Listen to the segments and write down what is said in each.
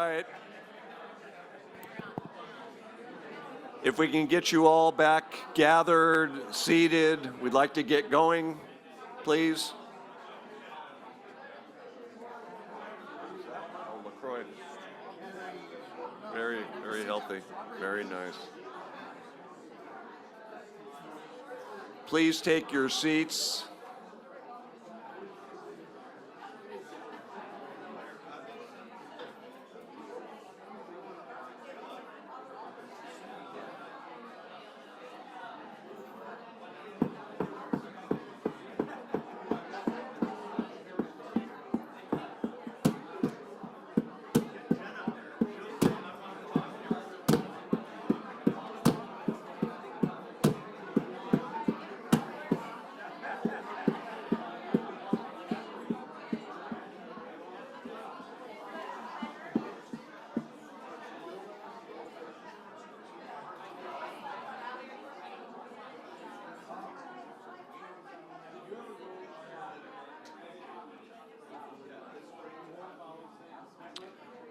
right. If we can get you all back gathered, seated, we'd like to get going, please. Oh, LaCroix. Very, very healthy. Very nice. Please take your seats.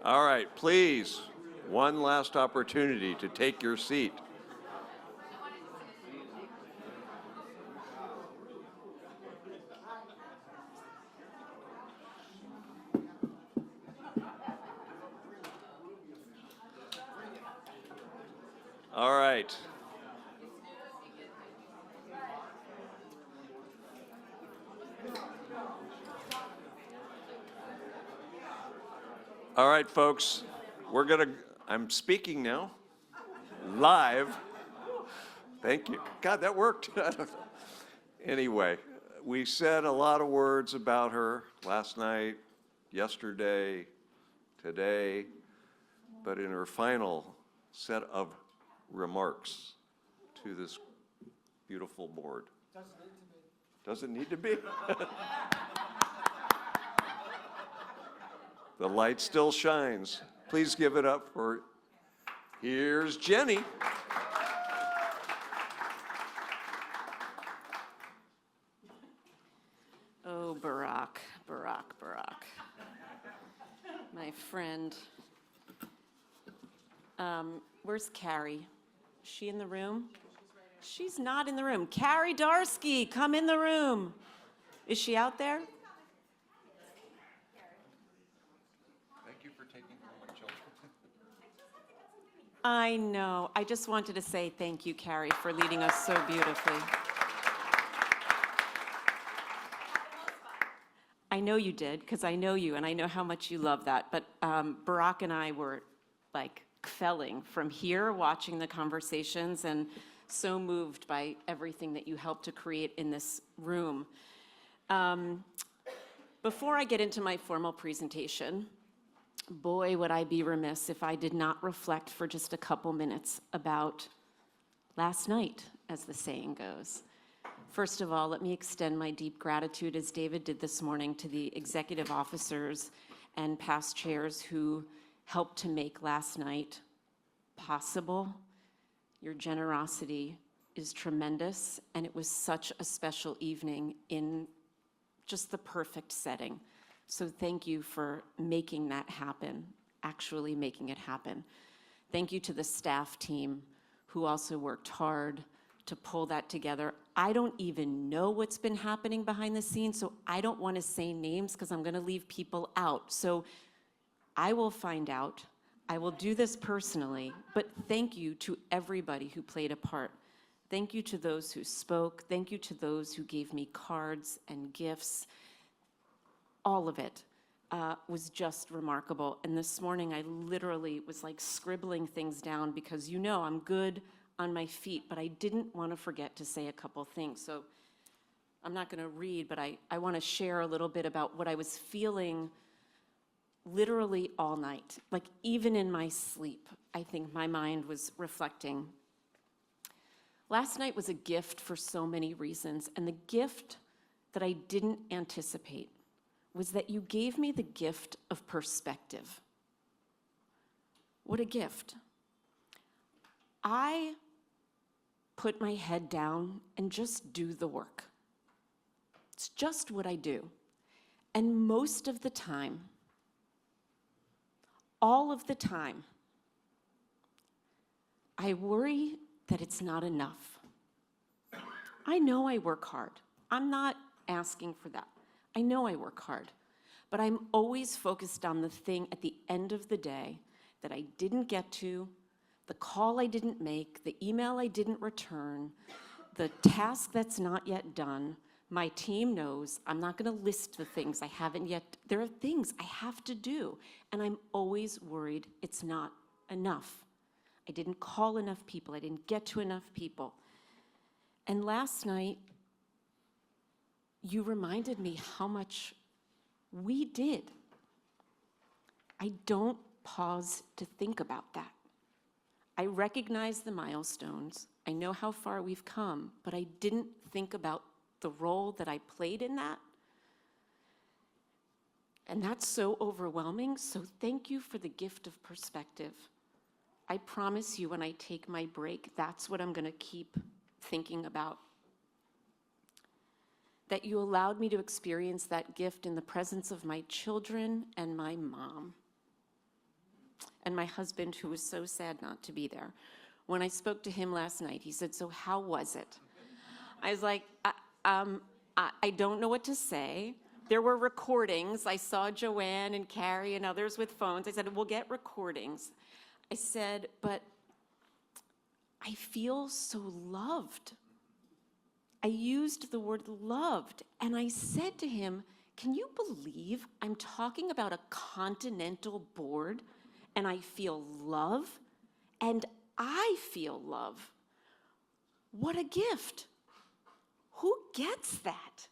All right, please, one last opportunity to take your seat. All right. All right, folks, I'm speaking now, live. Thank you. God, that worked. Anyway, we said a lot of words about her last night, yesterday, today, but in her final set of remarks to this beautiful board. Doesn't need to be. The light still shines. Please give it up for, here's Jenny. Oh, Barack, Barack, Barack. My friend. Where's Carrie? Is she in the room? She's not in the room. Carrie Darsky, come in the room. Is she out there? I know. I just wanted to say thank you, Carrie, for leading us so beautifully. I know you did, because I know you, and I know how much you love that. But Barack and I were like felling from here, watching the conversations, and so moved by everything that you helped to create in this room. Before I get into my formal presentation, boy, would I be remiss if I did not reflect for just a couple minutes about last night, as the saying goes. First of all, let me extend my deep gratitude, as David did this morning, to the executive officers and past chairs who helped to make last night possible. Your generosity is tremendous, and it was such a special evening in just the perfect setting. So thank you for making that happen, actually making it happen. Thank you to the staff team who also worked hard to pull that together. I don't even know what's been happening behind the scenes, so I don't want to say names because I'm going to leave people out. So I will find out. I will do this personally, but thank you to everybody who played a part. Thank you to those who spoke. Thank you to those who gave me cards and gifts. All of it was just remarkable. And this morning, I literally was like scribbling things down because you know I'm good on my feet, but I didn't want to forget to say a couple things. So I'm not going to read, but I want to share a little bit about what I was feeling literally all night. Like even in my sleep, I think my mind was reflecting. Last night was a gift for so many reasons, and the gift that I didn't anticipate was that you gave me the gift of perspective. What a gift. I put my head down and just do the work. It's just what I do. And most of the time, all of the time, I worry that it's not enough. I know I work hard. I'm not asking for that. I know I work hard, but I'm always focused on the thing at the end of the day that I didn't get to, the call I didn't make, the email I didn't return, the task that's not yet done. My team knows I'm not going to list the things I haven't yet. There are things I have to do, and I'm always worried it's not enough. I didn't call enough people. I didn't get to enough people. And last night, you reminded me how much we did. I don't pause to think about that. I recognize the milestones. I know how far we've come, but I didn't think about the role that I played in that. And that's so overwhelming, so thank you for the gift of perspective. I promise you when I take my break, that's what I'm going to keep thinking about. That you allowed me to experience that gift in the presence of my children and my mom. And my husband, who was so sad not to be there. When I spoke to him last night, he said, "So how was it?" I was like, I don't know what to say. There were recordings. I saw Joanne and Carrie and others with phones. I said, "We'll get recordings." I said, "But I feel so loved." I used the word loved, and I said to him, "Can you believe I'm talking about a continental board, and I feel love, and I feel love? What a gift. Who gets that?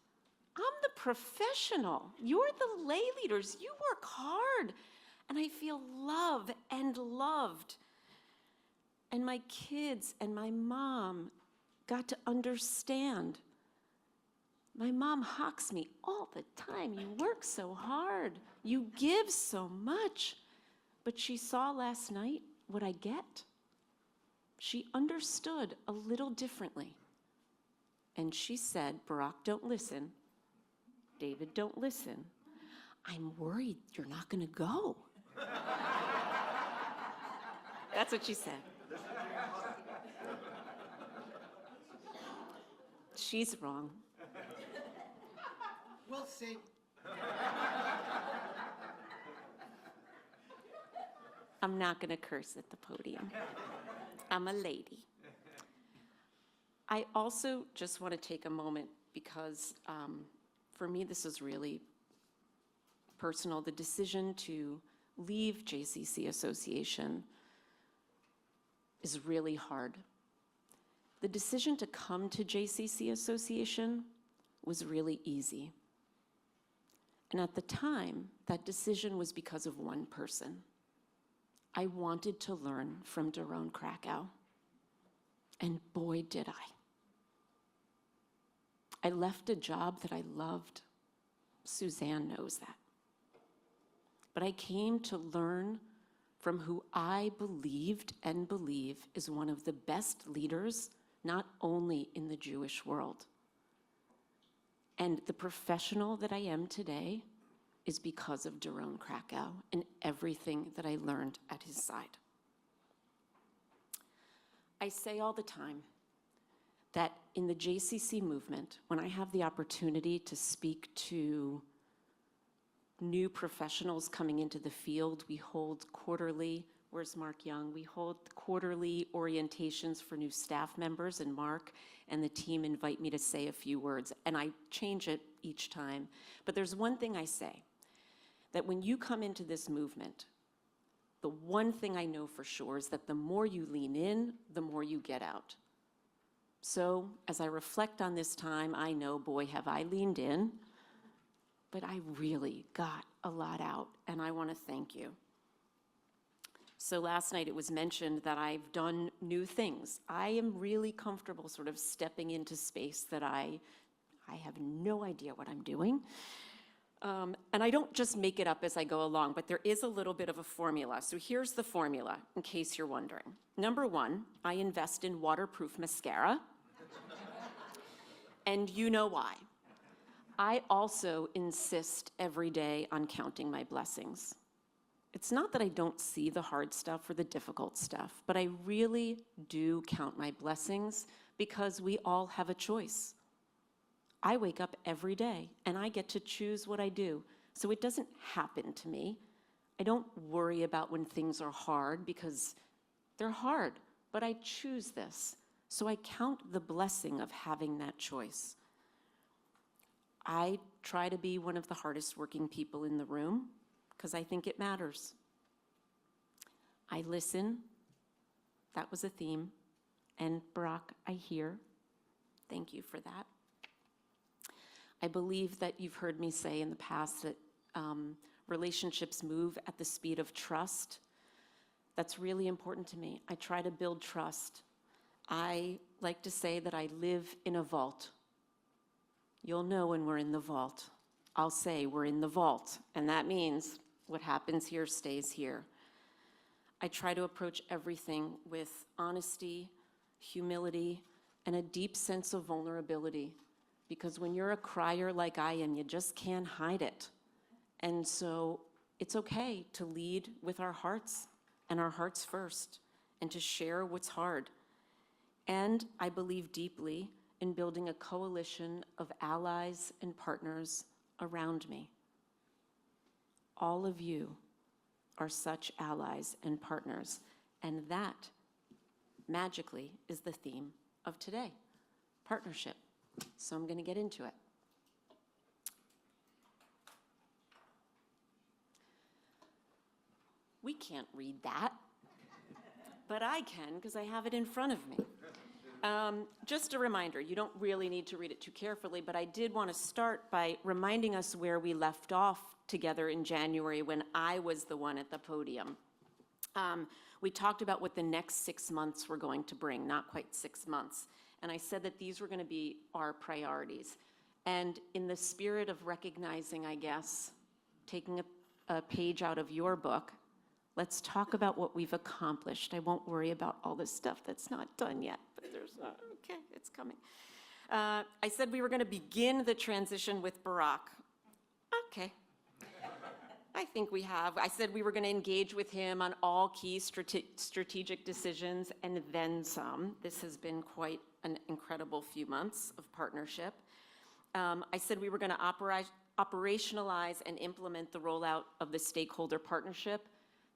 I'm the professional. You're the lay leaders. You work hard, and I feel love and loved." And my kids and my mom got to understand. My mom hawks me all the time. "You work so hard. You give so much." But she saw last night what I get. She understood a little differently. And she said, "Barak, don't listen. David, don't listen. I'm worried you're not going to go." That's what she said. She's wrong. We'll see. I'm not going to curse at the podium. I'm a lady. I also just want to take a moment because for me this is really personal. The decision to leave JCC Association is really hard. The decision to come to JCC Association was really easy. And at the time, that decision was because of one person. I wanted to learn from Doron Krakow. And boy, did I. I left a job that I loved. Suzanne knows that. But I came to learn from who I believed and believe is one of the best leaders, not only in the Jewish world. And the professional that I am today is because of Doron Krakow and everything that I learned at his side. I say all the time that in the JCC movement, when I have the opportunity to speak to new professionals coming into the field, we hold quarterly, where's Mark Young? We hold quarterly orientations for new staff members, and Mark and the team invite me to say a few words, and I change it each time. But there's one thing I say, that when you come into this movement, the one thing I know for sure is that the more you lean in, the more you get out. So as I reflect on this time, I know, boy, have I leaned in, but I really got a lot out, and I want to thank you. So last night it was mentioned that I've done new things. I am really comfortable sort of stepping into space that I have no idea what I'm doing. And I don't just make it up as I go along, but there is a little bit of a formula. So here's the formula, in case you're wondering. Number one, I invest in waterproof mascara. And you know why. I also insist every day on counting my blessings. It's not that I don't see the hard stuff or the difficult stuff, but I really do count my blessings because we all have a choice. I wake up every day and I get to choose what I do. So it doesn't happen to me. I don't worry about when things are hard because they're hard, but I choose this. So I count the blessing of having that choice. I try to be one of the hardest working people in the room because I think it matters. I listen. That was a theme. And Barak, I hear. Thank you for that. I believe that you've heard me say in the past that relationships move at the speed of trust. That's really important to me. I try to build trust. I like to say that I live in a vault. You'll know when we're in the vault. I'll say we're in the vault, and that means what happens here stays here. I try to approach everything with honesty, humility, and a deep sense of vulnerability. Because when you're a crier like I am, you just can't hide it. And so it's okay to lead with our hearts and our hearts first, and to share what's hard. And I believe deeply in building a coalition of allies and partners around me. All of you are such allies and partners, and that magically is the theme of today, partnership. So I'm going to get into it. We can't read that, but I can because I have it in front of me. Just a reminder, you don't really need to read it too carefully, but I did want to start by reminding us where we left off together in January when I was the one at the podium. We talked about what the next 6 months were going to bring, not quite 6 months. And I said that these were going to be our priorities. And in the spirit of recognizing, I guess, taking a page out of your book, let's talk about what we've accomplished. I won't worry about all this stuff that's not done yet, but there's not, okay, it's coming. I said we were going to begin the transition with Barak. Okay. I think we have. I said we were going to engage with him on all key strategic decisions and then some. This has been quite an incredible few months of partnership. I said we were going to operationalize and implement the rollout of the stakeholder partnership.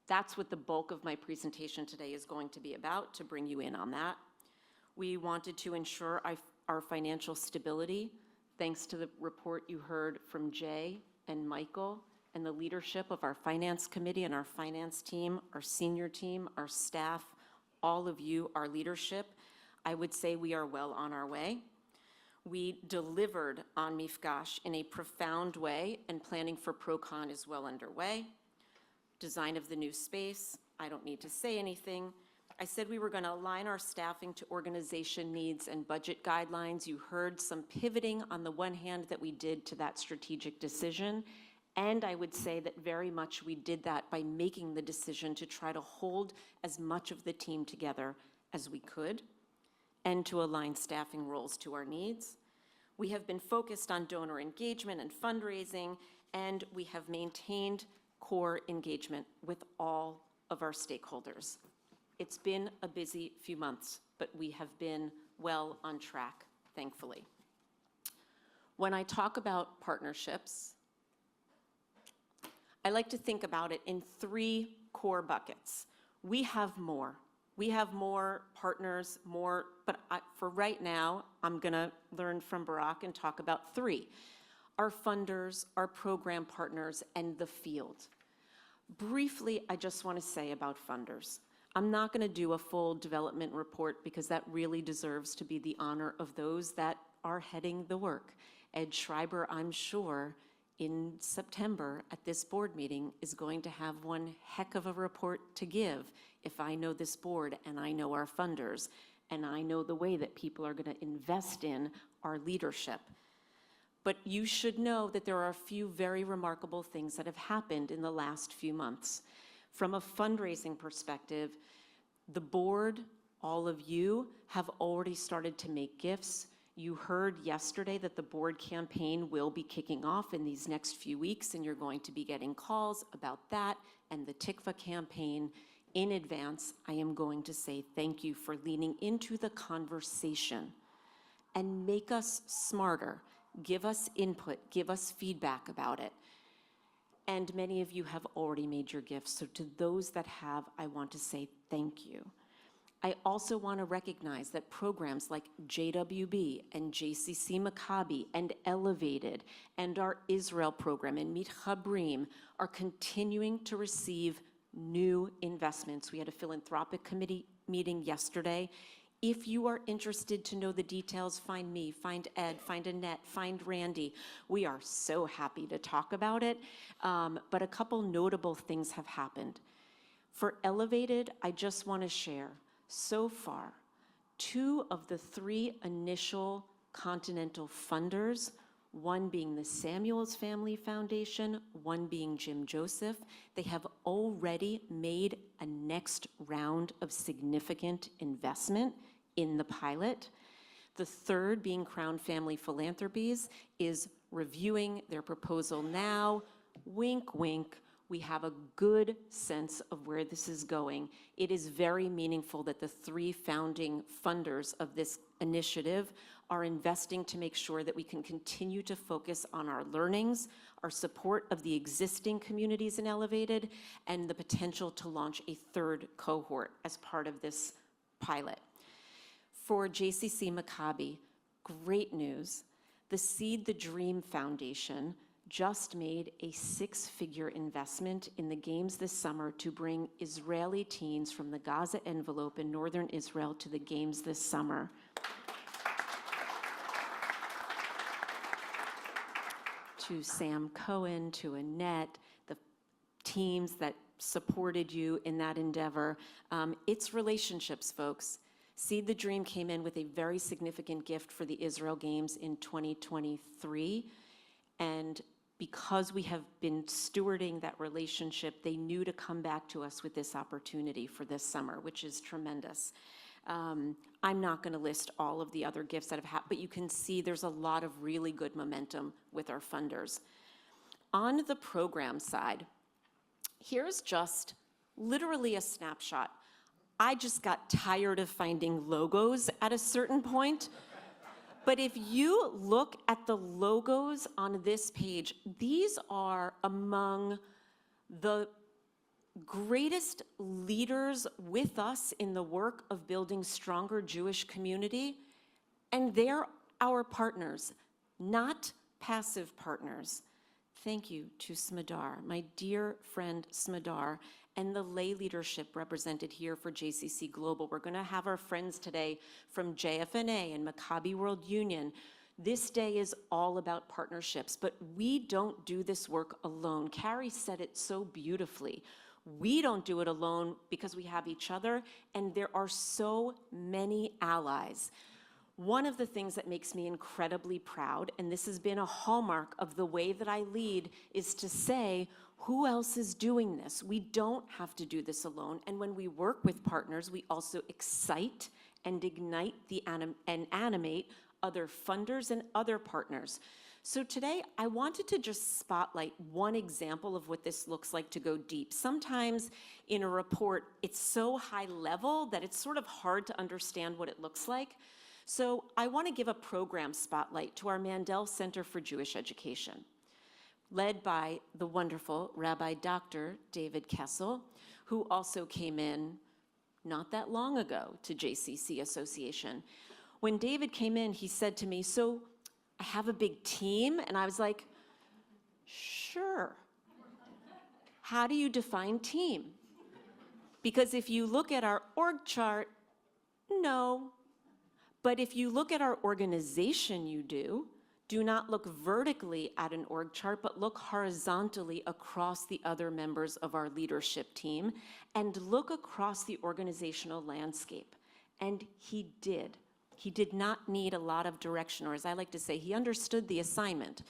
That's what the bulk of my presentation today is going to be about, to bring you in on that. We wanted to ensure our financial stability, thanks to the report you heard from Jay and Michael, and the leadership of our finance committee and our finance team, our senior team, our staff, all of you, our leadership. I would say we are well on our way. We delivered on Mifgash in a profound way, and planning for ProCon is well underway. Design of the new space, I don't need to say anything. I said we were going to align our staffing to organization needs and budget guidelines. You heard some pivoting on the one hand that we did to that strategic decision. And I would say that very much we did that by making the decision to try to hold as much of the team together as we could and to align staffing roles to our needs. We have been focused on donor engagement and fundraising, and we have maintained core engagement with all of our stakeholders. It's been a busy few months, but we have been well on track, thankfully. When I talk about partnerships, I like to think about it in 3 core buckets. We have more. We have more partners, more, but for right now, I'm gonna learn from Barak and talk about 3. Our funders, our program partners, and the field. Briefly, I just wanna say about funders. I'm not gonna do a full development report because that really deserves to be the honor of those that are heading the work. Ed Schreiber, I'm sure, in September at this board meeting is going to have one heck of a report to give if I know this board and I know our funders and I know the way that people are going to invest in our leadership. But you should know that there are a few very remarkable things that have happened in the last few months. From a fundraising perspective, the board, all of you, have already started to make gifts. You heard yesterday that the board campaign will be kicking off in these next few weeks, and you're going to be getting calls about that and the Tikva campaign. In advance, I am going to say thank you for leaning into the conversation and make us smarter. Give us input, give us feedback about it. And many of you have already made your gifts, so to those that have, I want to say thank you. I also want to recognize that programs like JWB and JCC Maccabi and Elevated and our Israel program and Mitchabrim are continuing to receive new investments. We had a philanthropic committee meeting yesterday. If you are interested to know the details, find me, find Ed, find Annette, find Randy. We are so happy to talk about it, but a couple notable things have happened. For Elevated, I just want to share, so far, 2 of the 3 initial Continental funders, one being the Samuels Family Foundation, one being Jim Joseph, they have already made a next round of significant investment in the pilot. The third, being Crown Family Philanthropies, is reviewing their proposal now. Wink, wink. We have a good sense of where this is going. It is very meaningful that the 3 founding funders of this initiative are investing to make sure that we can continue to focus on our learnings, our support of the existing communities in Elevated, and the potential to launch a 3rd cohort as part of this pilot. For JCC Maccabi, great news. The Seed the Dream Foundation just made a 6-figure investment in the games this summer to bring Israeli teens from the Gaza envelope in northern Israel to the games this summer. To Sam Cohen, to Annette, the teams that supported you in that endeavor. It's relationships, folks. Seed the Dream came in with a very significant gift for the Israel Games in 2023, and because we have been stewarding that relationship, they knew to come back to us with this opportunity for this summer, which is tremendous. I'm not going to list all of the other gifts that have happened, but you can see there's a lot of really good momentum with our funders. On the program side, here's just literally a snapshot. I just got tired of finding logos at a certain point. But if you look at the logos on this page, these are among the greatest leaders with us in the work of building stronger Jewish community, and they're our partners, not passive partners. Thank you to Smadar, my dear friend Smadar, and the lay leadership represented here for JCC Global. We're going to have our friends today from JFNA and Maccabi World Union. This day is all about partnerships, but we don't do this work alone. Carrie said it so beautifully. We don't do it alone because we have each other, and there are so many allies. One of the things that makes me incredibly proud, and this has been a hallmark of the way that I lead, is to say, who else is doing this? We don't have to do this alone. And when we work with partners, we also excite and ignite and animate other funders and other partners. So today, I wanted to just spotlight one example of what this looks like to go deep. Sometimes in a report, it's so high level that it's sort of hard to understand what it looks like. So I want to give a program spotlight to our Mandel Center for Jewish Education, led by the wonderful Rabbi Dr. David Kessel, who also came in not that long ago to JCC Association. When David came in, he said to me, "So I have a big team?" And I was like, "Sure. How do you define team?" Because if you look at our org chart, no. But if you look at our organization, you do. Do not look vertically at an org chart, but look horizontally across the other members of our leadership team and look across the organizational landscape. And he did. He did not need a lot of direction, or as I like to say, he understood the assignment.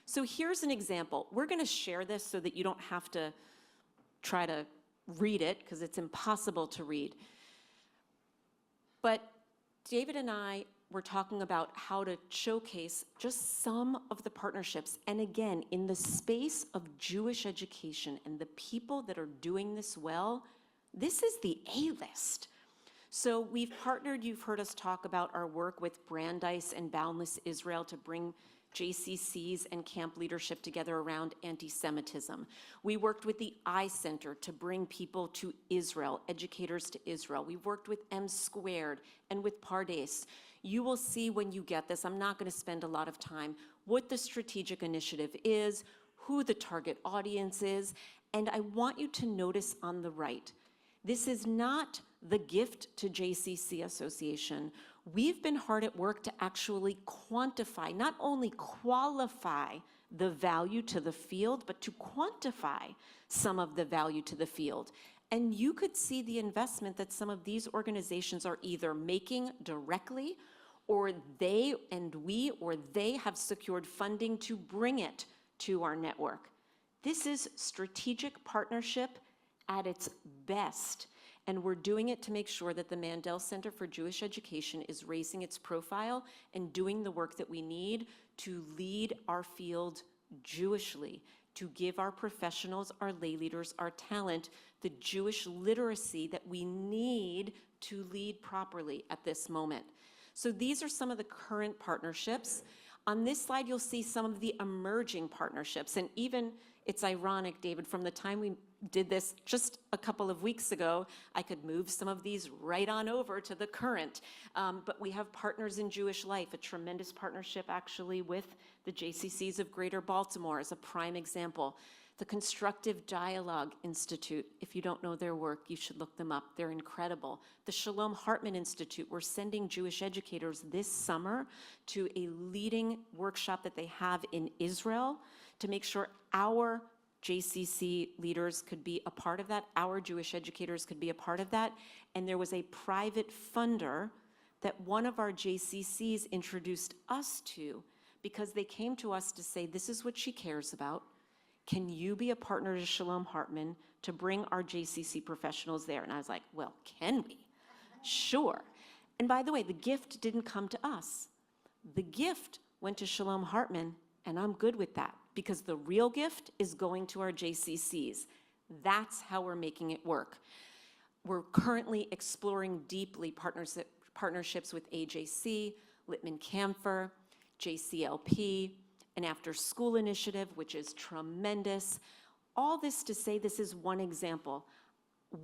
So here's an example. We're going to share this so that you don't have to try to read it, because it's impossible to read. But David and I we're talking about how to showcase just some of the partnerships. And again, in the space of Jewish education and the people that are doing this well, this is the A-list. So we've partnered, you've heard us talk about our work with Brandeis and Boundless Israel to bring JCCs and camp leadership together around anti-Semitism. We worked with the I Center to bring people to Israel, educators to Israel. We've worked with M Squared and with Pardes. You will see when you get this, I'm not going to spend a lot of time, what the strategic initiative is, who the target audience is, and I want you to notice on the right, this is not the gift to JCC Association. We've been hard at work to actually quantify, not only qualify the value to the field, but to quantify some of the value to the field. And you could see the investment that some of these organizations are either making directly, or they have secured funding to bring it to our network. This is strategic partnership at its best. And we're doing it to make sure that the Mandel Center for Jewish Education is raising its profile and doing the work that we need to lead our field Jewishly, to give our professionals, our lay leaders, our talent, the Jewish literacy that we need to lead properly at this moment. So these are some of the current partnerships. On this slide, you'll see some of the emerging partnerships. And even, it's ironic, David, from the time we did this just a couple of weeks ago, I could move some of these right on over to the current. But we have Partners in Jewish Life, a tremendous partnership actually with the JCCs of Greater Baltimore as a prime example. The Constructive Dialogue Institute, if you don't know their work, you should look them up. They're incredible. The Shalom Hartman Institute, we're sending Jewish educators this summer to a leading workshop that they have in Israel to make sure our JCC leaders could be a part of that, our Jewish educators could be a part of that. And there was a private funder that one of our JCCs introduced us to because they came to us to say, this is what she cares about. Can you be a partner to Shalom Hartman to bring our JCC professionals there? And I was like, well, can we? Sure. And by the way, the gift didn't come to us. The gift went to Shalom Hartman, and I'm good with that because the real gift is going to our JCCs. That's how we're making it work. We're currently exploring deeply partnerships with AJC, Littman Camphor, JCLP, an after-school initiative, which is tremendous. All this to say this is one example.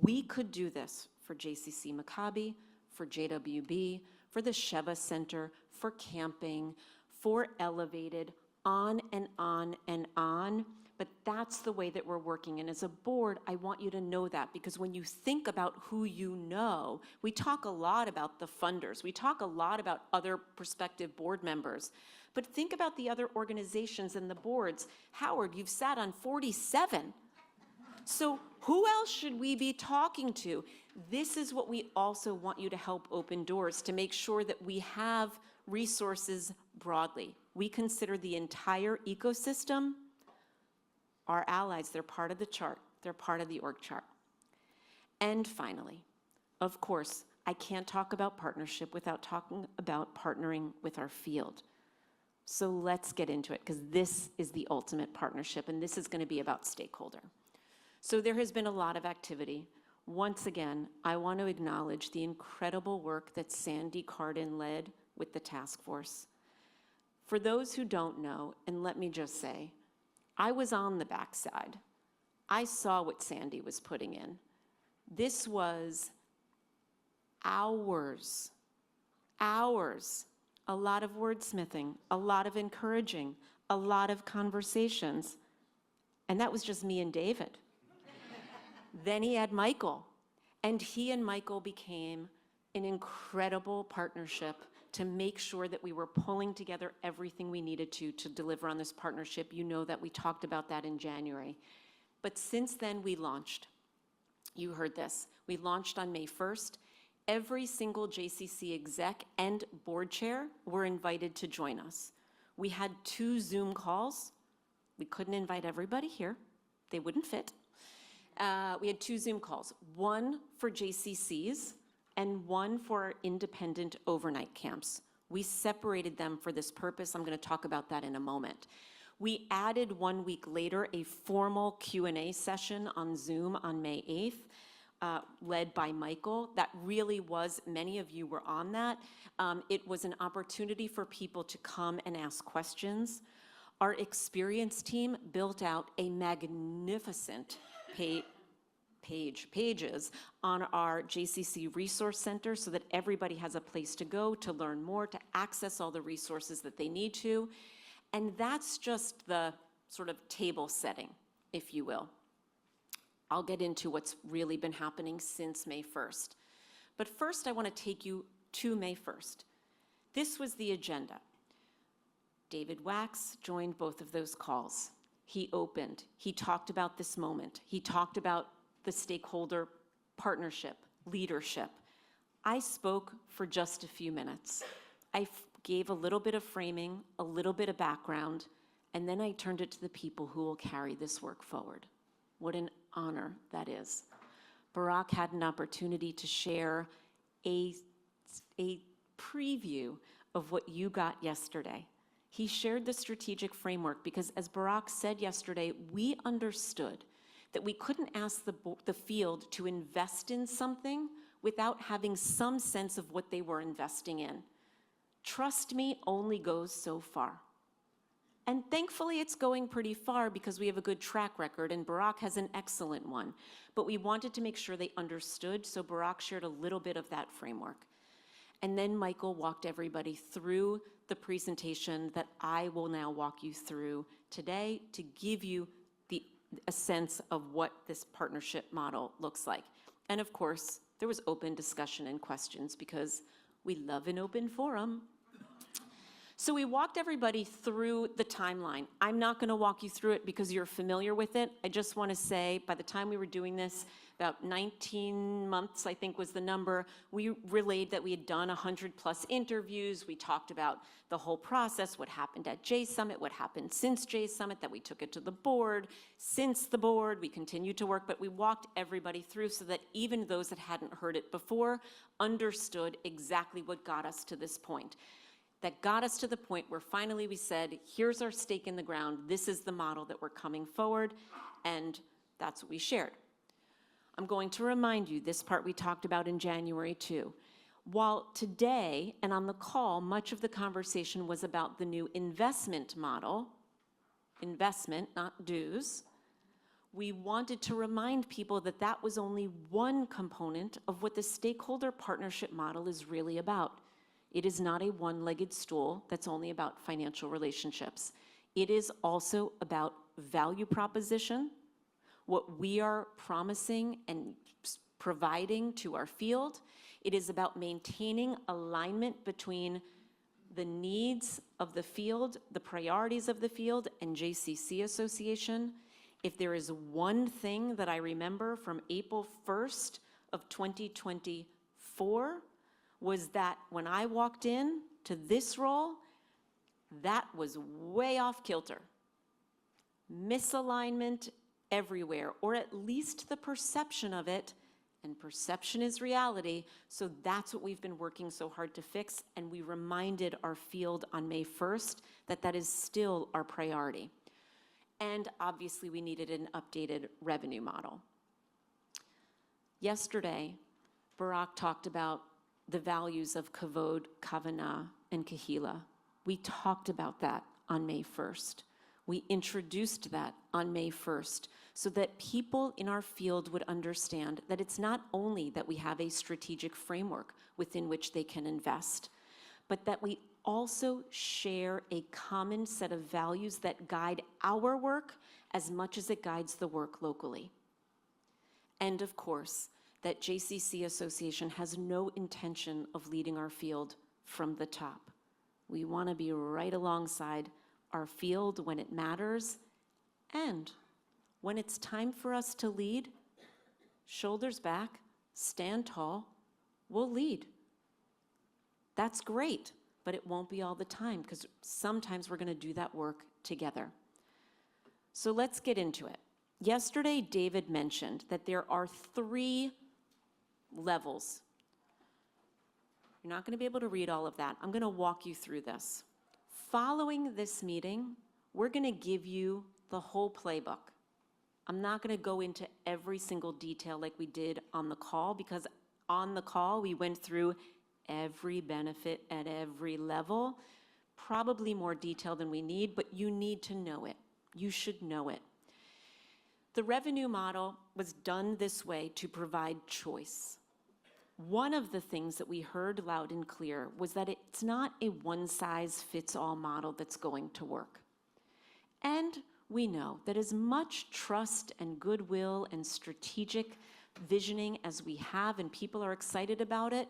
We could do this for JCC Maccabi, for JWB, for the Sheva Center, for camping, for Elevated, on and on and on. But that's the way that we're working. And as a board, I want you to know that because when you think about who you know, we talk a lot about the funders. We talk a lot about other prospective board members. But think about the other organizations and the boards. Howard, you've sat on 47. So who else should we be talking to? This is what we also want you to help open doors to make sure that we have resources broadly. We consider the entire ecosystem our allies. They're part of the chart. They're part of the org chart. And finally, of course, I can't talk about partnership without talking about partnering with our field. So let's get into it, because this is the ultimate partnership, and this is going to be about stakeholder. So there has been a lot of activity. Once again, I want to acknowledge the incredible work that Sandy Cardin led with the task force. For those who don't know, and let me just say, I was on the backside. I saw what Sandy was putting in. This was hours, a lot of wordsmithing, a lot of encouraging, a lot of conversations. And that was just me and David. Then he had Michael, and he and Michael became an incredible partnership to make sure that we were pulling together everything we needed to deliver on this partnership. You know that we talked about that in January. But since then, we launched. You heard this. We launched on May 1st. Every single JCC exec and board chair were invited to join us. We had 2 Zoom calls. We couldn't invite everybody here. They wouldn't fit. We had 2 Zoom calls, one for JCCs and one for our independent overnight camps. We separated them for this purpose. I'm going to talk about that in a moment. We added 1 week later a formal Q&A session on Zoom on May 8th, led by Michael. That really was, many of you were on that. It was an opportunity for people to come and ask questions. Our experience team built out a magnificent pages on our JCC Resource Center so that everybody has a place to go to learn more, to access all the resources that they need to. And that's just the sort of table setting, if you will. I'll get into what's really been happening since May 1st. But first, I want to take you to May 1st. This was the agenda. David Wax joined both of those calls. He opened. He talked about this moment. He talked about the stakeholder partnership, leadership. I spoke for just a few minutes. I gave a little bit of framing, a little bit of background, and then I turned it to the people who will carry this work forward. What an honor that is. Barak had an opportunity to share a preview of what you got yesterday. He shared the strategic framework because, as Barak said yesterday, we understood that we couldn't ask the field to invest in something without having some sense of what they were investing in. Trust me only goes so far. And thankfully, it's going pretty far because we have a good track record, and Barak has an excellent one. But we wanted to make sure they understood, so Barak shared a little bit of that framework. And then Michael walked everybody through the presentation that I will now walk you through today to give you a sense of what this partnership model looks like. And of course, there was open discussion and questions because we love an open forum. So we walked everybody through the timeline. I'm not going to walk you through it because you're familiar with it. I just want to say, by the time we were doing this, about 19 months, I think was the number, we relayed that we had done 100+ interviews. We talked about the whole process, what happened at J Summit, what happened since J Summit, that we took it to the board. Since the board, we continued to work, but we walked everybody through so that even those that hadn't heard it before understood exactly what got us to this point. That got us to the point where finally we said, here's our stake in the ground, this is the model that we're coming forward, and that's what we shared. I'm going to remind you, this part we talked about in January too. While today and on the call, much of the conversation was about the new investment model, investment, not dues, we wanted to remind people that that was only one component of what the stakeholder partnership model is really about. It is not a one-legged stool that's only about financial relationships. It is also about value proposition, what we are promising and providing to our field. It is about maintaining alignment between the needs of the field, the priorities of the field, and JCC Association. If there is one thing that I remember from April 1st of 2024, was that when I walked in to this role, that was way off kilter. Misalignment everywhere, or at least the perception of it, and perception is reality, so that's what we've been working so hard to fix, and we reminded our field on May 1st that that is still our priority. And obviously we needed an updated revenue model. Yesterday, Barak talked about the values of kavod, kavanah, and kahila. We talked about that on May 1st. We introduced that on May 1st so that people in our field would understand that it's not only that we have a strategic framework within which they can invest, but that we also share a common set of values that guide our work as much as it guides the work locally. And of course, that JCC Association has no intention of leading our field from the top. We want to be right alongside our field when it matters, and when it's time for us to lead, shoulders back, stand tall, we'll lead. That's great, but it won't be all the time because sometimes we're going to do that work together. So let's get into it. Yesterday, David mentioned that there are 3 levels. You're not going to be able to read all of that. I'm going to walk you through this. Following this meeting, we're going to give you the whole playbook. I'm not going to go into every single detail like we did on the call, because on the call, we went through every benefit at every level, probably more detail than we need, but you need to know it. You should know it. The revenue model was done this way to provide choice. One of the things that we heard loud and clear was that it's not a one-size-fits-all model that's going to work. And we know that as much trust and goodwill and strategic visioning as we have and people are excited about it,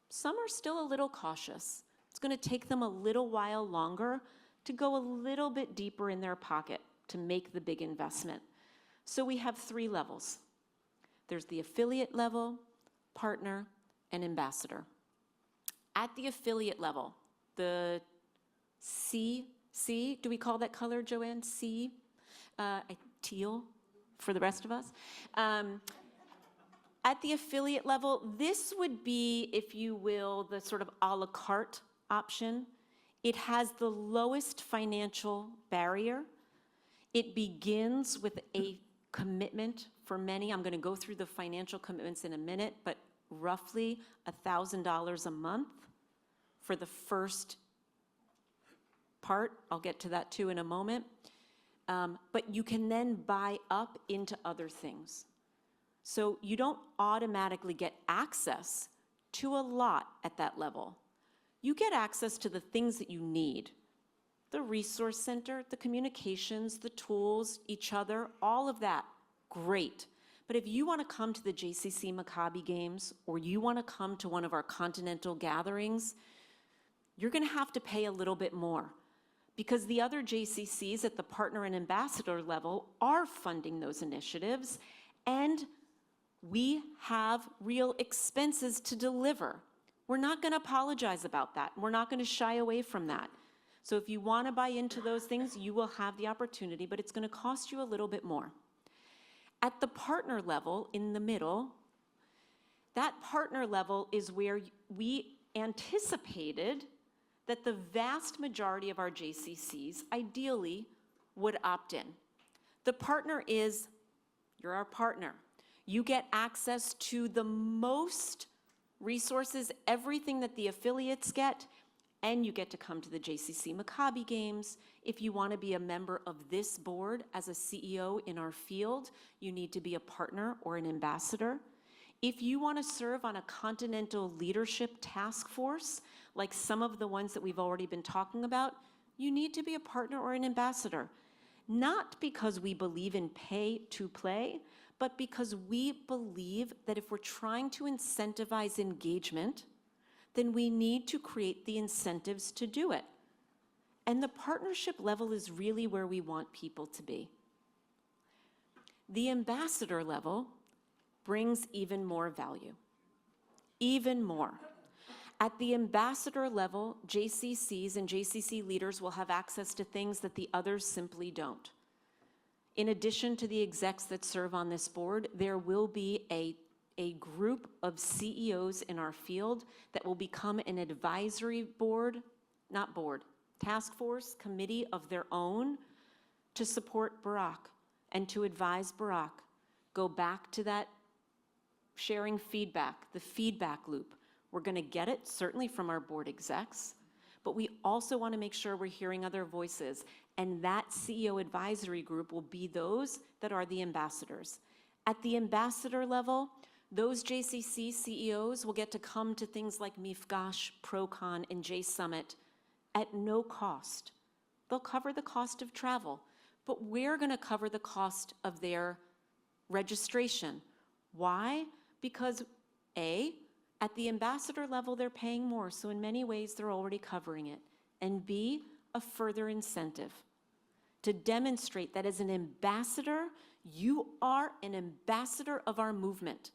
some are still a little cautious. It's going to take them a little while longer to go a little bit deeper in their pocket to make the big investment. So we have 3 levels. There's the affiliate level, partner, and ambassador. At the affiliate level, the C, do we call that color, Joanne? C? Teal for the rest of us. At the affiliate level, this would be, if you will, the sort of a la carte option. It has the lowest financial barrier. It begins with a commitment for many. I'm going to go through the financial commitments in a minute, but roughly $1,000 a month for the first part. I'll get to that too in a moment. But you can then buy up into other things. So you don't automatically get access to a lot at that level. You get access to the things that you need. The resource center, the communications, the tools, each other, all of that, great. But if you want to come to the JCC Maccabi games, or you want to come to one of our continental gatherings, you're going to have to pay a little bit more, because the other JCCs at the partner and ambassador level are funding those initiatives, and we have real expenses to deliver. We're not going to apologize about that. We're not going to shy away from that. So if you want to buy into those things, you will have the opportunity, but it's going to cost you a little bit more. At the partner level, in the middle, that partner level is where we anticipated that the vast majority of our JCCs ideally would opt in. The partner is, you're our partner. You get access to the most resources, everything that the affiliates get, and you get to come to the JCC Maccabi games. If you want to be a member of this board as a CEO in our field, you need to be a partner or an ambassador. If you want to serve on a continental leadership task force, like some of the ones that we've already been talking about, you need to be a partner or an ambassador. Not because we believe in pay to play, but because we believe that if we're trying to incentivize engagement, then we need to create the incentives to do it. And the partnership level is really where we want people to be. The ambassador level brings even more value, even more. At the ambassador level, JCCs and JCC leaders will have access to things that the others simply don't. In addition to the execs that serve on this board, there will be a group of CEOs in our field that will become an advisory board, not board, task force, committee of their own to support Barak and to advise Barak. Go back to that sharing feedback, the feedback loop. We're going to get it, certainly from our board execs, but we also want to make sure we're hearing other voices. And that CEO advisory group will be those that are the ambassadors. At the ambassador level, those JCC CEOs will get to come to things like Mifgash, ProCon, and J-Summit at no cost. They'll cover the cost of travel, but we're going to cover the cost of their registration. Why? Because A, at the ambassador level, they're paying more, so in many ways, they're already covering it. And B, a further incentive to demonstrate that as an ambassador, you are an ambassador of our movement.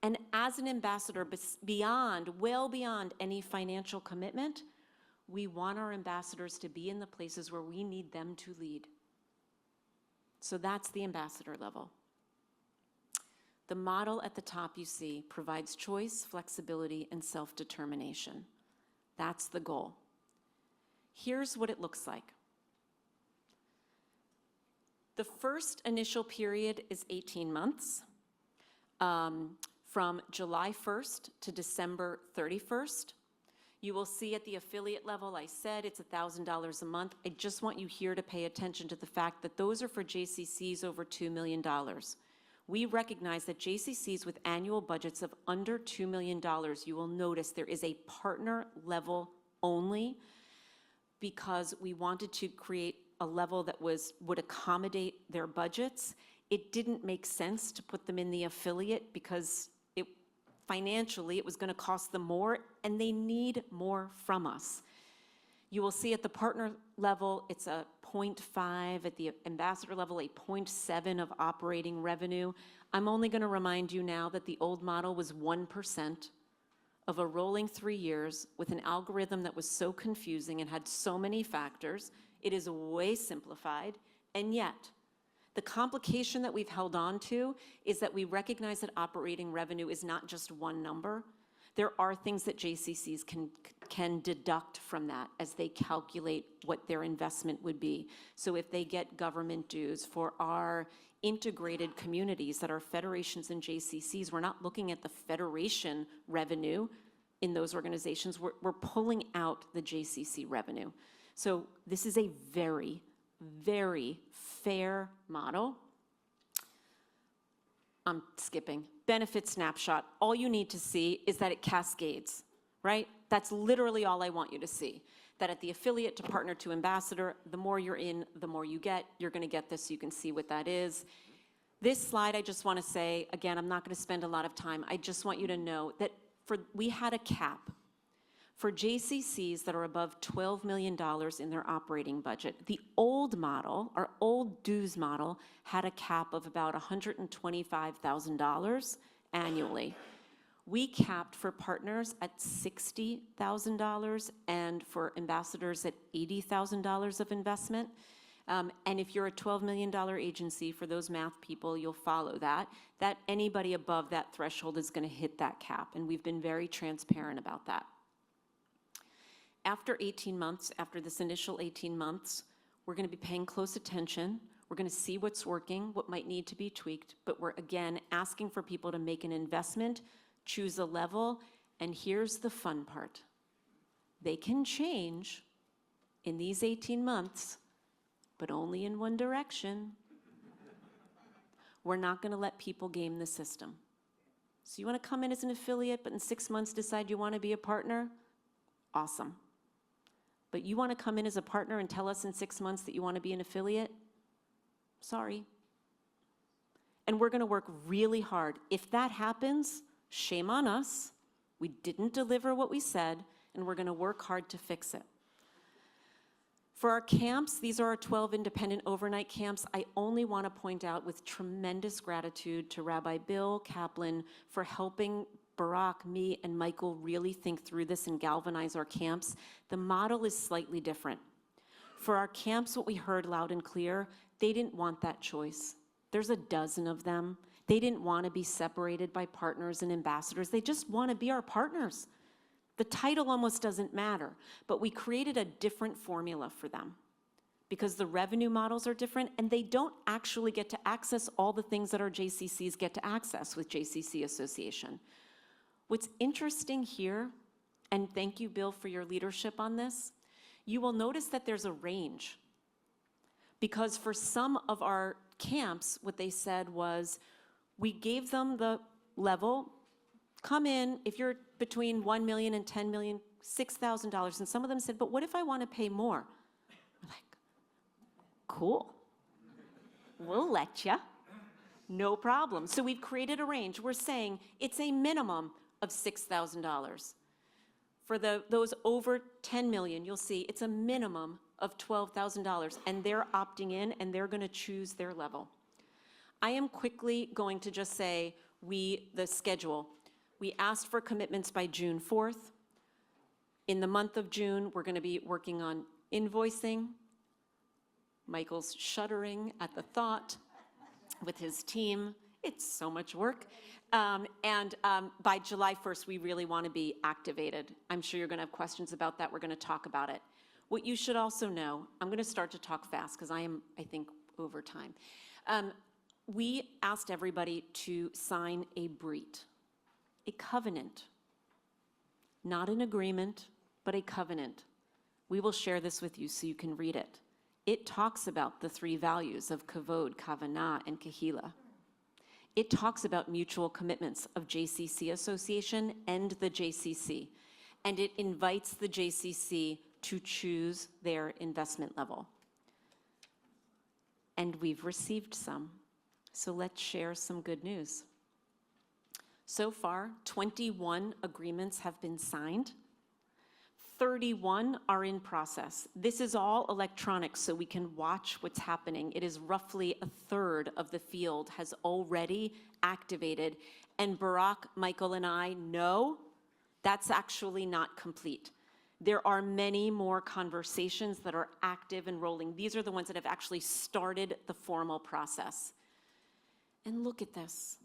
And as an ambassador, beyond, well beyond any financial commitment, we want our ambassadors to be in the places where we need them to lead. So that's the ambassador level. The model at the top you see provides choice, flexibility, and self-determination. That's the goal. Here's what it looks like. The first initial period is 18 months, from July 1st to December 31st. You will see at the affiliate level, I said it's $1,000 a month. I just want you here to pay attention to the fact that those are for JCCs over $2 million. We recognize that JCCs with annual budgets of under $2 million, you will notice there is a partner level only, because we wanted to create a level that would accommodate their budgets. It didn't make sense to put them in the affiliate because financially it was going to cost them more, and they need more from us. You will see at the partner level, it's a 0.5, at the ambassador level, a 0.7 of operating revenue. I'm only going to remind you now that the old model was 1% of a rolling 3 years with an algorithm that was so confusing and had so many factors. It is way simplified, and yet the complication that we've held on to is that we recognize that operating revenue is not just one number. There are things that JCCs can deduct from that as they calculate what their investment would be. So if they get government dues for our integrated communities that are federations and JCCs, we're not looking at the federation revenue in those organizations. We're pulling out the JCC revenue. So this is a very, very fair model. I'm skipping. Benefit snapshot. All you need to see is that it cascades, right? That's literally all I want you to see. That at the affiliate to partner to ambassador, the more you're in, the more you get. You're going to get this so you can see what that is. This slide, I just want to say, again, I'm not going to spend a lot of time. I just want you to know that we had a cap for JCCs that are above $12 million in their operating budget. The old model, our old dues model, had a cap of about $125,000 annually. We capped for partners at $60,000 and for ambassadors at $80,000 of investment. And if you're a $12 million agency, for those math people, you'll follow that anybody above that threshold is going to hit that cap. And we've been very transparent about that. After 18 months, after this initial 18 months, we're going to be paying close attention. We're going to see what's working, what might need to be tweaked, but we're, again, asking for people to make an investment, choose a level, and here's the fun part. They can change in these 18 months, but only in one direction. We're not going to let people game the system. So you want to come in as an affiliate, but in 6 months decide you want to be a partner? Awesome. But you want to come in as a partner and tell us in 6 months that you want to be an affiliate? Sorry. And we're going to work really hard. If that happens, shame on us. We didn't deliver what we said, and we're going to work hard to fix it. For our camps, these are our 12 independent overnight camps. I only want to point out with tremendous gratitude to Rabbi Bill Kaplan for helping Barak, me, and Michael really think through this and galvanize our camps. The model is slightly different. For our camps, what we heard loud and clear, they didn't want that choice. There's a dozen of them. They didn't want to be separated by partners and ambassadors. They just want to be our partners. The title almost doesn't matter, but we created a different formula for them because the revenue models are different and they don't actually get to access all the things that our JCCs get to access with JCC Association. What's interesting here, and thank you, Bill, for your leadership on this, you will notice that there's a range. Because for some of our camps, what they said was, we gave them the level, come in, if you're between 1 million and 10 million, $6,000. And some of them said, but what if I want to pay more? We're like, cool, we'll let you, no problem. So we've created a range. We're saying it's a minimum of $6,000. For those over 10 million, you'll see it's a minimum of $12,000, and they're opting in, and they're going to choose their level. I am quickly going to just say the schedule. We asked for commitments by June 4th. In the month of June, we're going to be working on invoicing. Michael's shuddering at the thought with his team. It's so much work. By July 1st, we really want to be activated. I'm sure you're going to have questions about that. We're going to talk about it. What you should also know, I'm going to start to talk fast because I think, over time. We asked everybody to sign a brit, a covenant, not an agreement, but a covenant. We will share this with you so you can read it. It talks about the 3 values of kavod, kavanah, and kahila. It talks about mutual commitments of JCC Association and the JCC, and it invites the JCC to choose their investment level. And we've received some, so let's share some good news. So far, 21 agreements have been signed. 31 are in process. This is all electronic, so we can watch what's happening. It is roughly a third of the field has already activated, and Barak, Michael, and I know that's actually not complete. There are many more conversations that are active and rolling. These are the ones that have actually started the formal process. And look at this.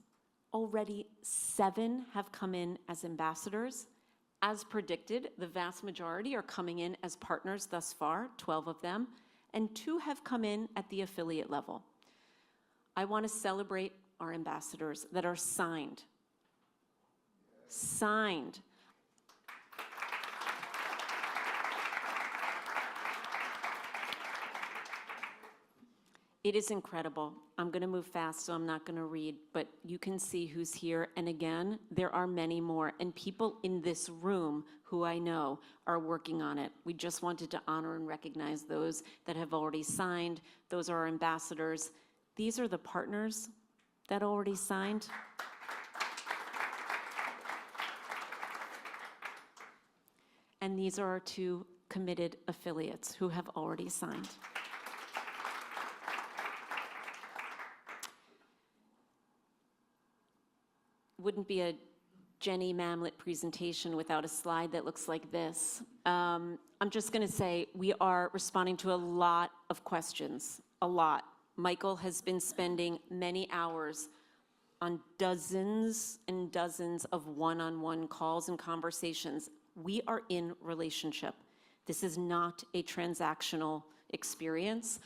Already 7 have come in as ambassadors. As predicted, the vast majority are coming in as partners thus far, 12 of them, and 2 have come in at the affiliate level. I want to celebrate our ambassadors that are signed. Signed. It is incredible. I'm going to move fast, so I'm not going to read, but you can see who's here. And again, there are many more. And people in this room who I know are working on it. We just wanted to honor and recognize those that have already signed. Those are our ambassadors. These are the partners that already signed. And these are our 2 committed affiliates who have already signed. Wouldn't be a Jenny Mamlet presentation without a slide that looks like this. I'm just going to say we are responding to a lot of questions, a lot. Michael has been spending many hours on dozens and dozens of one-on-one calls and conversations. We are in relationship. This is not a transactional experience.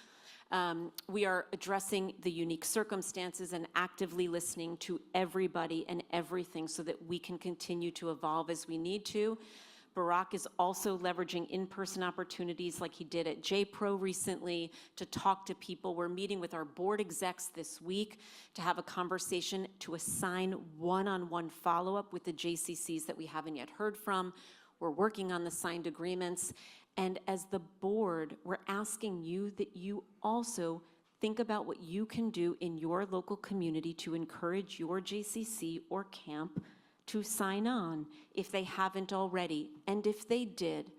We are addressing the unique circumstances and actively listening to everybody and everything so that we can continue to evolve as we need to. Barak is also leveraging in-person opportunities like he did at JPro recently to talk to people. We're meeting with our board execs this week to have a conversation to assign one-on-one follow-up with the JCCs that we haven't yet heard from. We're working on the signed agreements. And as the board, we're asking you that you also think about what you can do in your local community to encourage your JCC or camp to sign on if they haven't already. And if they did,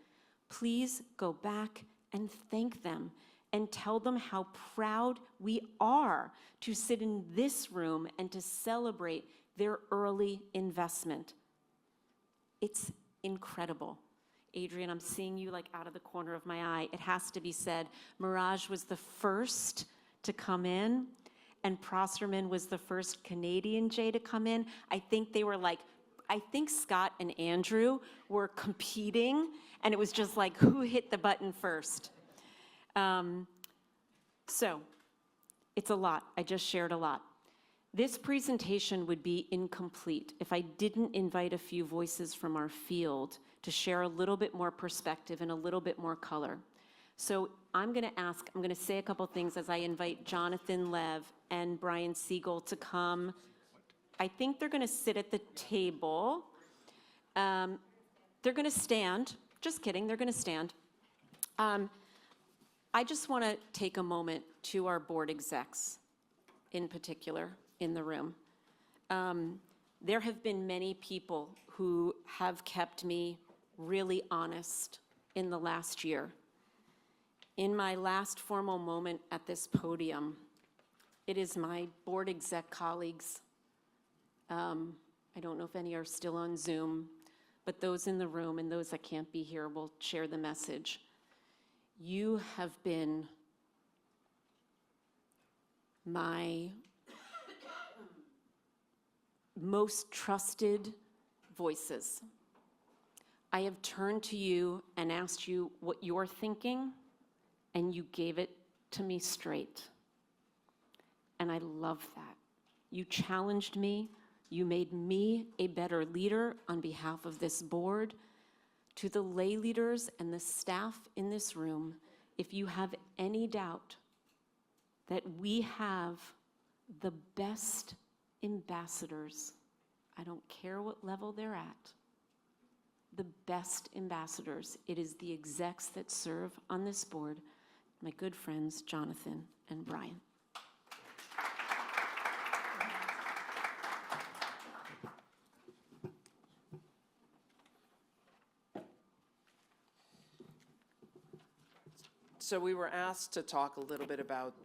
please go back and thank them and tell them how proud we are to sit in this room and to celebrate their early investment. It's incredible. Adrian, I'm seeing you like out of the corner of my eye. It has to be said, Mirage was the first to come in, and Prosterman was the first Canadian J to come in. I think they were like, I think Scott and Andrew were competing, and it was just like, who hit the button first? So, it's a lot. I just shared a lot. This presentation would be incomplete if I didn't invite a few voices from our field to share a little bit more perspective and a little bit more color. So I'm going to say a couple things as I invite Jonathan Lev and Brian Siegel to come. I think they're going to sit at the table. They're going to stand. Just kidding, they're going to stand. I just want to take a moment to our board execs in particular in the room. There have been many people who have kept me really honest in the last year. In my last formal moment at this podium, it is my board exec colleagues. I don't know if any are still on Zoom, but those in the room and those that can't be here will share the message. You have been my most trusted voices. I have turned to you and asked you what you're thinking, and you gave it to me straight. And I love that. You challenged me. You made me a better leader on behalf of this board. To the lay leaders and the staff in this room, if you have any doubt that we have the best ambassadors, I don't care what level they're at, the best ambassadors, it is the execs that serve on this board, my good friends, Jonathan and Brian. So we were asked to talk a little bit about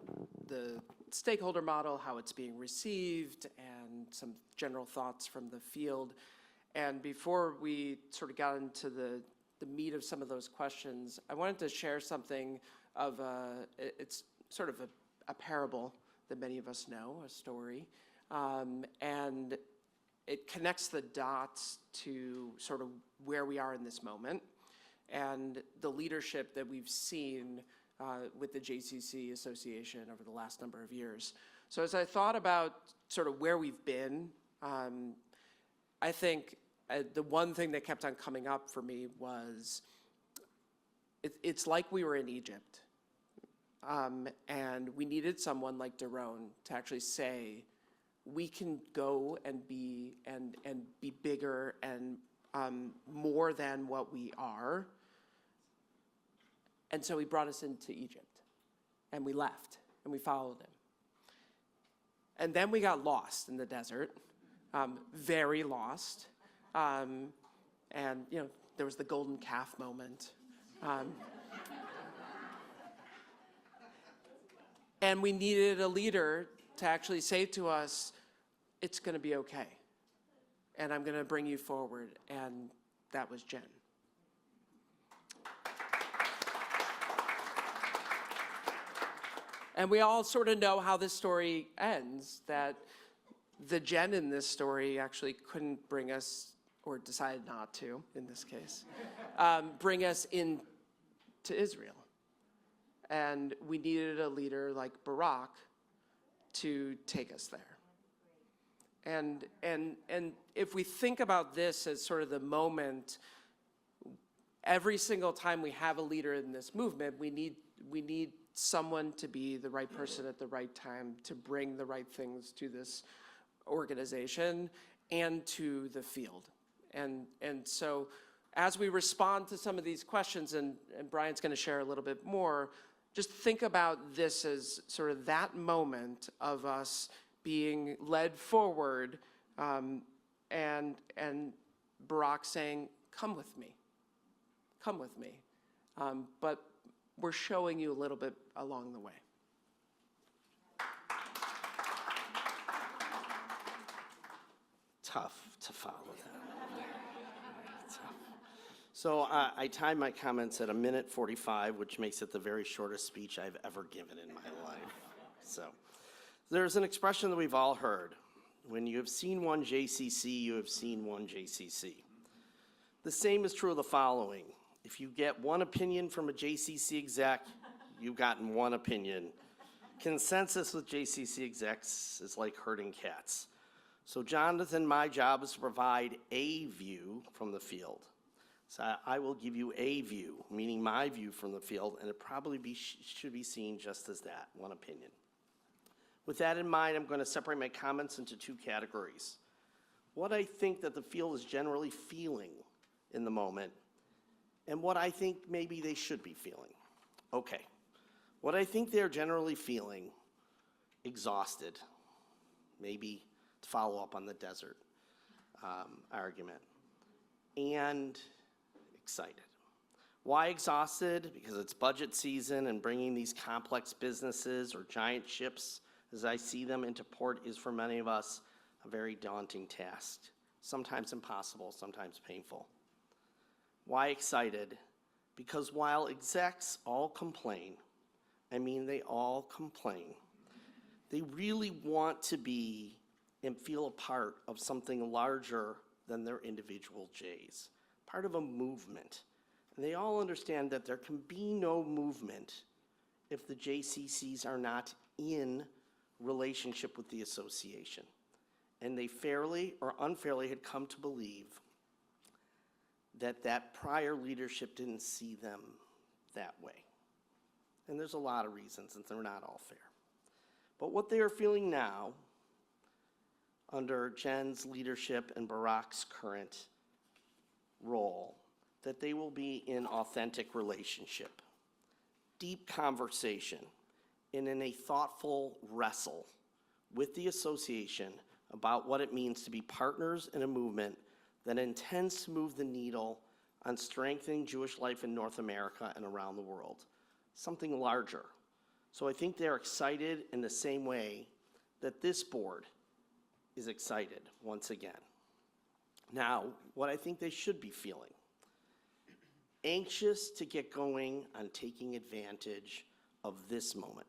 the stakeholder model, how it's being received, and some general thoughts from the field. And before we sort of got into the meat of some of those questions, I wanted to share something of it's sort of a parable that many of us know, a story. And it connects the dots to sort of where we are in this moment and the leadership that we've seen with the JCC Association over the last number of years. So as I thought about sort of where we've been, I think the one thing that kept on coming up for me was it's like we were in Egypt. And we needed someone like Daron to actually say, we can go and be bigger and more than what we are. And so he brought us into Egypt, and we left, and we followed him. And then we got lost in the desert, very lost. And, you know, there was the golden calf moment. And we needed a leader to actually say to us, it's going to be okay. And I'm going to bring you forward. And that was Jen. And we all sort of know how this story ends, that the Jen in this story actually couldn't bring us, or decided not to, in this case, bring us into Israel. And we needed a leader like Barak to take us there. And if we think about this as sort of the moment, every single time we have a leader in this movement, we need someone to be the right person at the right time to bring the right things to this organization and to the field. And so as we respond to some of these questions, and Brian's going to share a little bit more, just think about this as sort of that moment of us being led forward, and Barak saying, come with me, come with me. But we're showing you a little bit along the way. Tough to follow that. Tough. So I timed my comments at 1:45, which makes it the very shortest speech I've ever given in my life. So there's an expression that we've all heard. When you have seen one JCC, you have seen one JCC. The same is true of the following. If you get one opinion from a JCC exec, you've gotten one opinion. Consensus with JCC execs is like herding cats. So Jonathan, my job is to provide a view from the field. So I will give you a view, meaning my view from the field, and it probably should be seen just as that, one opinion. With that in mind, I'm going to separate my comments into two categories. What I think that the field is generally feeling in the moment, and what I think maybe they should be feeling. Okay, what I think they're generally feeling, exhausted, maybe to follow up on the desert argument, and excited. Why exhausted? Because it's budget season, and bringing these complex businesses or giant ships, as I see them, into port is for many of us a very daunting task, sometimes impossible, sometimes painful. Why excited? Because while execs all complain, I mean they all complain, they really want to be and feel a part of something larger than their individual J's, part of a movement. And they all understand that there can be no movement if the JCCs are not in relationship with the association. And they fairly or unfairly had come to believe that that prior leadership didn't see them that way. And there's a lot of reasons, and they're not all fair. But what they are feeling now, under Jen's leadership and Barak's current role, that they will be in authentic relationship, deep conversation, and in a thoughtful wrestle with the association about what it means to be partners in a movement that intends to move the needle on strengthening Jewish life in North America and around the world, something larger. So I think they're excited in the same way that this board is excited once again. Now, what I think they should be feeling: anxious to get going on taking advantage of this moment,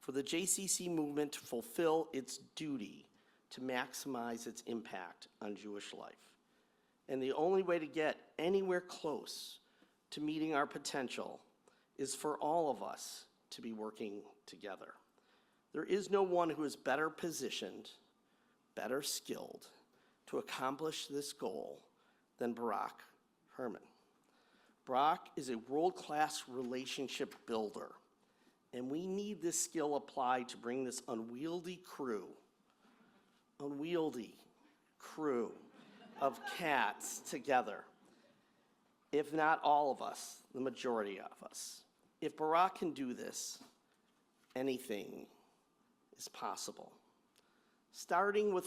for the JCC movement to fulfill its duty to maximize its impact on Jewish life. And the only way to get anywhere close to meeting our potential is for all of us to be working together. There is no one who is better positioned, better skilled to accomplish this goal than Barak Herman. Barak is a world-class relationship builder, and we need this skill applied to bring this unwieldy crew of cats together. If not all of us, the majority of us. If Barak can do this, anything is possible. Starting with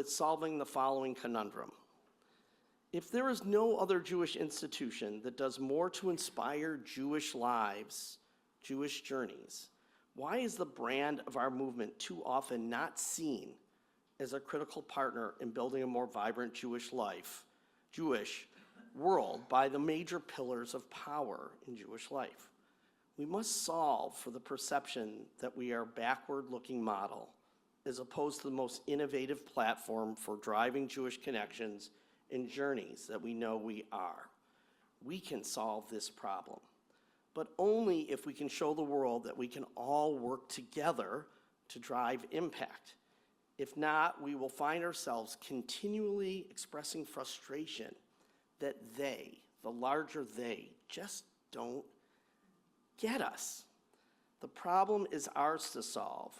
solving the following conundrum. If there is no other Jewish institution that does more to inspire Jewish lives, Jewish journeys, why is the brand of our movement too often not seen as a critical partner in building a more vibrant Jewish world by the major pillars of power in Jewish life? We must solve for the perception that we are a backward-looking model as opposed to the most innovative platform for driving Jewish connections and journeys that we know we are. We can solve this problem, but only if we can show the world that we can all work together to drive impact. If not, we will find ourselves continually expressing frustration that they, the larger they, just don't get us. The problem is ours to solve,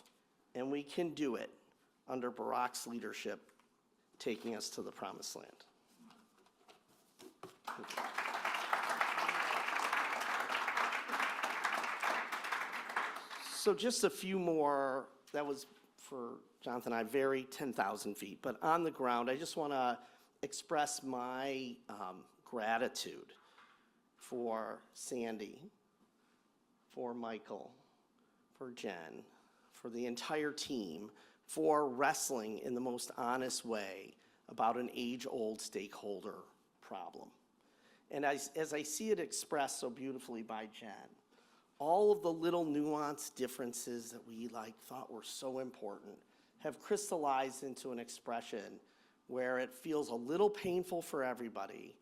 and we can do it under Barak's leadership, taking us to the promised land. So just a few more, that was for Jonathan and I, very 10,000 feet, but on the ground, I just want to express my gratitude for Sandy, for Michael, for Jen, for the entire team, for wrestling in the most honest way about an age-old stakeholder problem. And as I see it expressed so beautifully by Jen, all of the little nuanced differences that we thought were so important have crystallized into an expression where it feels a little painful for everybody,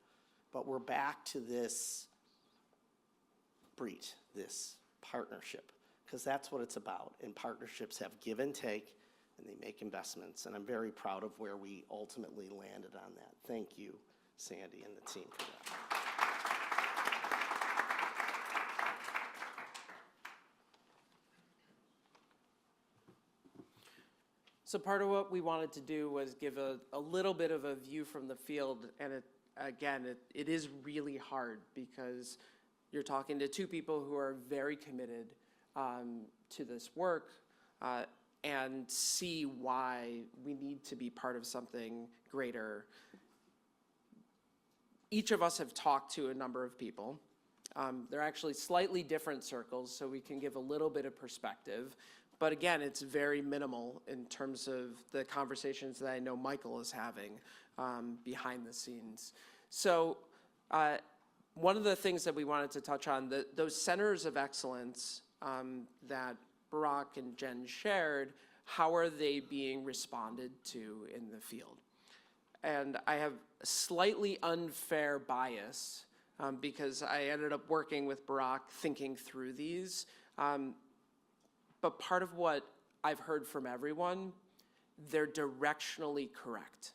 but we're back to this partnership, because that's what it's about. And partnerships have give and take, and they make investments. And I'm very proud of where we ultimately landed on that. Thank you, Sandy and the team, for that. So part of what we wanted to do was give a little bit of a view from the field, and it is really hard because you're talking to two people who are very committed to this work and see why we need to be part of something greater. Each of us have talked to a number of people. They're actually slightly different circles, so we can give a little bit of perspective. But again, it's very minimal in terms of the conversations that I know Michael is having behind the scenes. So one of the things that we wanted to touch on, those centers of excellence that Barak and Jen shared, how are they being responded to in the field? And I have a slightly unfair bias because I ended up working with Barack thinking through these. But part of what I've heard from everyone, they're directionally correct.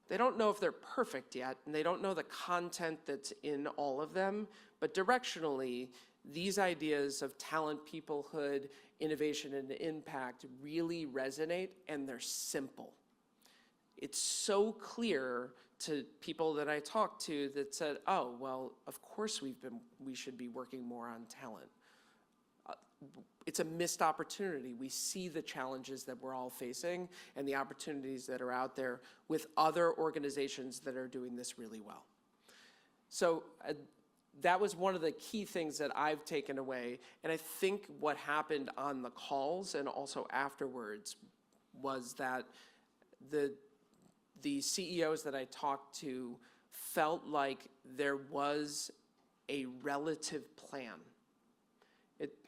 They don't know if they're perfect yet, and they don't know the content that's in all of them, but directionally, these ideas of talent, peoplehood, innovation, and impact really resonate, and they're simple. It's so clear to people that I talked to that said, oh, well, of course we should be working more on talent. It's a missed opportunity. We see the challenges that we're all facing and the opportunities that are out there with other organizations that are doing this really well. So that was one of the key things that I've taken away. And I think what happened on the calls and also afterwards was that the CEOs that I talked to felt like there was a relative plan.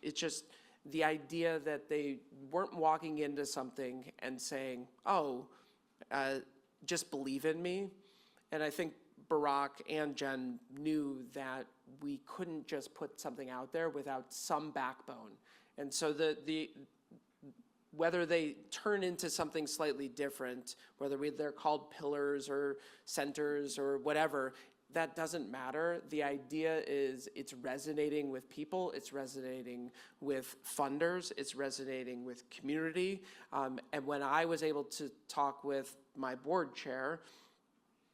It's just the idea that they weren't walking into something and saying, oh, just believe in me. And I think Barack and Jen knew that we couldn't just put something out there without some backbone. And so whether they turn into something slightly different, whether they're called pillars or centers or whatever, that doesn't matter. The idea is it's resonating with people, it's resonating with funders, it's resonating with community. And when I was able to talk with my board chair,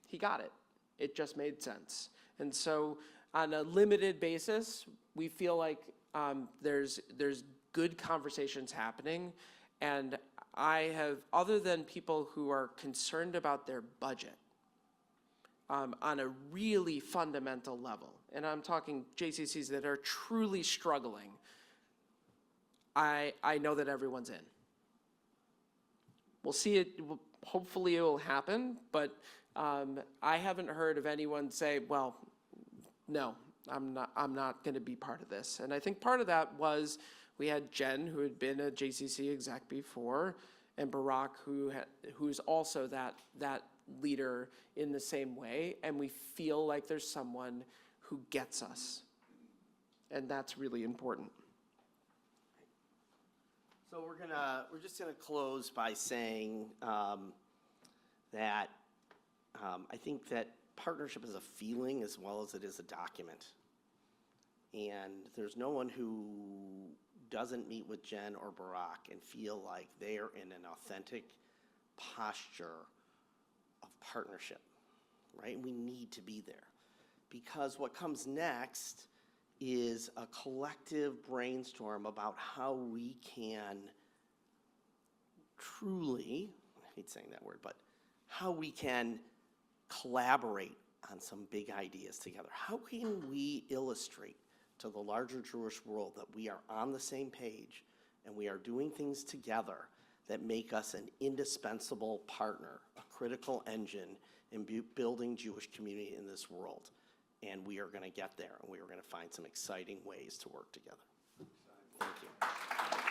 he got it. It just made sense. And so on a limited basis, we feel like there's good conversations happening. And I have, other than people who are concerned about their budget, on a really fundamental level, and I'm talking JCCs that are truly struggling, I know that everyone's in. We'll see it, hopefully it will happen, but I haven't heard of anyone say, well, no, I'm not gonna be part of this. And I think part of that was we had Jen, who had been a JCC exec before, and Barack, who's also that leader in the same way, and we feel like there's someone who gets us, and that's really important. So we're just gonna close by saying that I think that partnership is a feeling as well as it is a document, and there's no one who doesn't meet with Jen or Barack and feel like they are in an authentic posture of partnership, right? We need to be there because what comes next is a collective brainstorm about how we can truly, I hate saying that word, but how we can collaborate on some big ideas together. How can we illustrate to the larger Jewish world that we are on the same page and we are doing things together that make us an indispensable partner, a critical engine in building Jewish community in this world. And we are going to get there, and we are going to find some exciting ways to work together. Thank you.